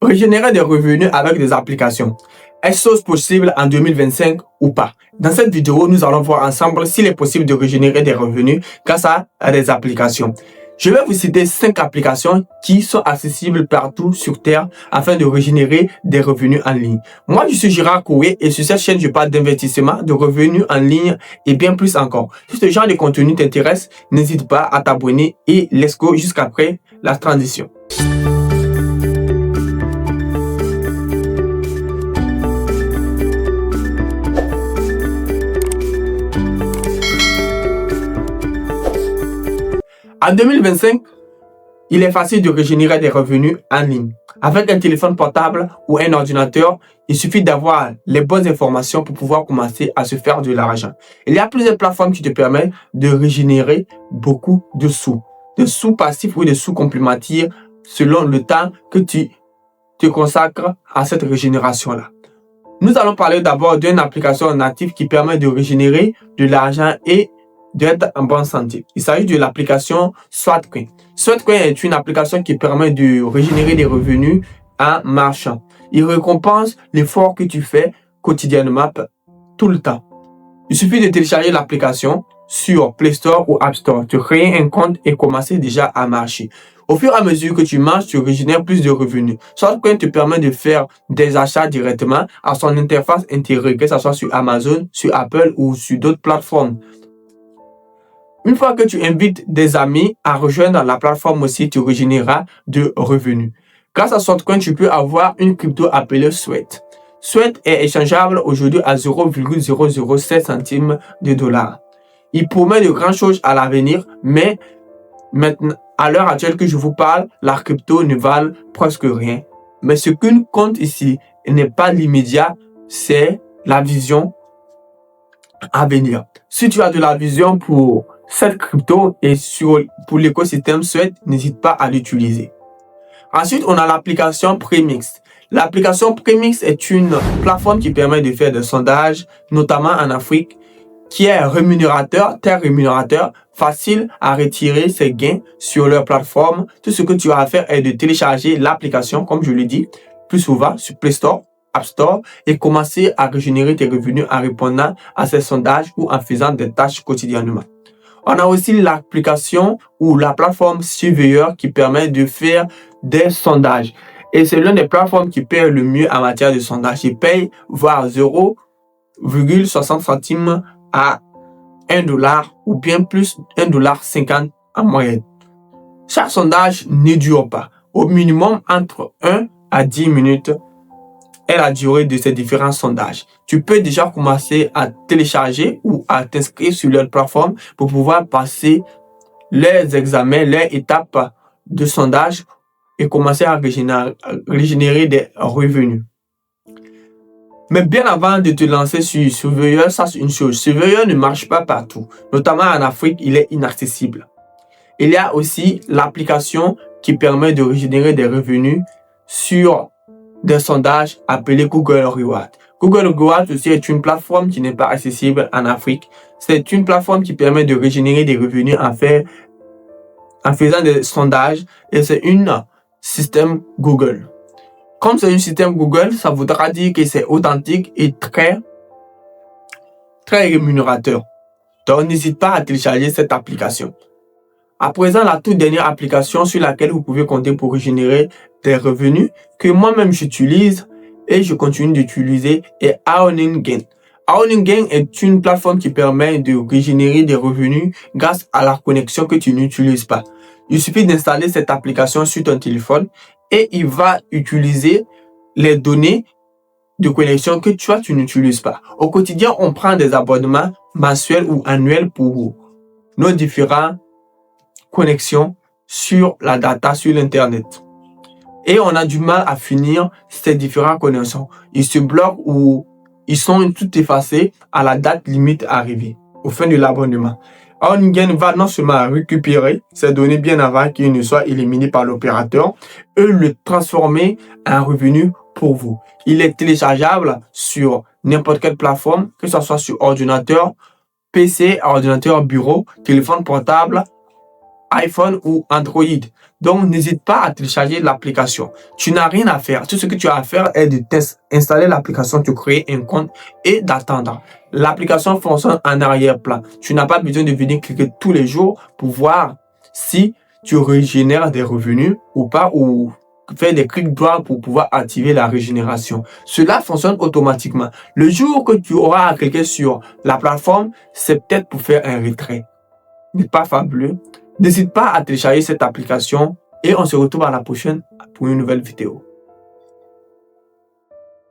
Régénérer des revenus avec des applications. Est-ce possible en 2025 ou pas? Dans cette vidéo, nous allons voir ensemble s'il est possible de régénérer des revenus grâce à des applications. Je vais vous citer 5 applications qui sont accessibles partout sur Terre afin de régénérer des revenus en ligne. Moi, je suis Gérard Koué et sur cette chaîne, je parle d'investissement, de revenus en ligne et bien plus encore. Si ce genre de contenu t'intéresse, n'hésite pas à t'abonner et let's go jusqu'après la transition. En 2025, il est facile de régénérer des revenus en ligne. Avec un téléphone portable ou un ordinateur, il suffit d'avoir les bonnes informations pour pouvoir commencer à se faire de l'argent. Il y a plusieurs plateformes qui te permettent de régénérer beaucoup de sous passifs ou de sous complémentaires selon le temps que tu te consacres à cette régénération-là. Nous allons parler d'abord d'une application native qui permet de régénérer de l'argent et d'être en bonne santé. Il s'agit de l'application Sweatcoin. Sweatcoin est une application qui permet de régénérer des revenus en marchant. Il récompense l'effort que tu fais quotidiennement tout le temps. Il suffit de télécharger l'application sur Play Store ou App Store, de créer un compte et commencer déjà à marcher. Au fur et à mesure que tu marches, tu régénères plus de revenus. Sweatcoin te permet de faire des achats directement à son interface intégrée, que ce soit sur Amazon, sur Apple ou sur d'autres plateformes. Une fois que tu invites des amis à rejoindre la plateforme aussi, tu régénéreras de revenus. Grâce à Sweatcoin, tu peux avoir une crypto appelée Sweat. Sweat est échangeable aujourd'hui à 0,007 centimes de dollars. Il promet de grandes choses à l'avenir, mais maintenant, à l'heure actuelle que je vous parle, la crypto ne valent presque rien. Mais ce qui compte ici n'est pas l'immédiat, c'est la vision à venir. Si tu as de la vision pour cette crypto et pour l'écosystème Sweat, n'hésite pas à l'utiliser. Ensuite, on a l'application Premix. L'application Premix est une plateforme qui permet de faire des sondages, notamment en Afrique, qui est très rémunérateur, facile à retirer ses gains sur leur plateforme. Tout ce que tu as à faire est de télécharger l'application, comme je l'ai dit, plus souvent sur Play Store, App Store et commencer à régénérer tes revenus en répondant à ces sondages ou en faisant des tâches quotidiennement. On a aussi l'application ou la plateforme Surveyor qui permet de faire des sondages. Et c'est l'une des plateformes qui paye le mieux en matière de sondage. Il paye voire 0,60 centimes à 1 dollar ou bien plus 1,50 $ en moyenne. Chaque sondage ne dure pas. Au minimum entre 1 à 10 minutes est la durée de ces différents sondages. Tu peux déjà commencer à télécharger ou à t'inscrire sur leur plateforme pour pouvoir passer les examens, les étapes de sondage et commencer à régénérer des revenus. Mais bien avant de te lancer sur Surveyor, sache une chose, Surveyor ne marche pas partout. Notamment en Afrique, il est inaccessible. Il y a aussi l'application qui permet de régénérer des revenus sur des sondages appelés Google Reward. Google Reward aussi est une plateforme qui n'est pas accessible en Afrique. C'est une plateforme qui permet de régénérer des revenus en faisant des sondages et c'est un système Google. Comme c'est un système Google, ça voudra dire que c'est authentique et très rémunérateur. Donc, n'hésite pas à télécharger cette application. À présent, la toute dernière application sur laquelle vous pouvez compter pour régénérer des revenus que moi-même j'utilise et je continue d'utiliser est Aoningen. Aoningen est une plateforme qui permet de régénérer des revenus grâce à la connexion que tu n'utilises pas. Il suffit d'installer cette application sur ton téléphone et il va utiliser les données de connexion que tu n'utilises pas. Au quotidien, on prend des abonnements mensuels ou annuels pour nos différentes connexions sur la data, sur l'internet. Et on a du mal à finir ces différentes connexions. Ils se bloquent ou ils sont tout effacés à la date limite arrivée, au fin de l'abonnement. Aoningen va non seulement récupérer ces données bien avant qu'ils ne soient éliminés par l'opérateur et le transformer en revenu pour vous. Il est téléchargeable sur n'importe quelle plateforme, que ce soit sur ordinateur, PC, ordinateur bureau, téléphone portable iPhone ou Android. Donc, n'hésite pas à télécharger l'application. Tu n'as rien à faire. Tout ce que tu as à faire est de installer l'application, de créer un compte et d'attendre. L'application fonctionne en arrière-plan. Tu n'as pas besoin de venir cliquer tous les jours pour voir si tu régénères des revenus ou pas, ou faire des clics droits pour pouvoir activer la régénération. Cela fonctionne automatiquement. Le jour que tu auras à cliquer sur la plateforme, c'est peut-être pour faire un retrait. N'est pas fabuleux? N'hésite pas à télécharger cette application et on se retrouve à la prochaine pour une nouvelle vidéo.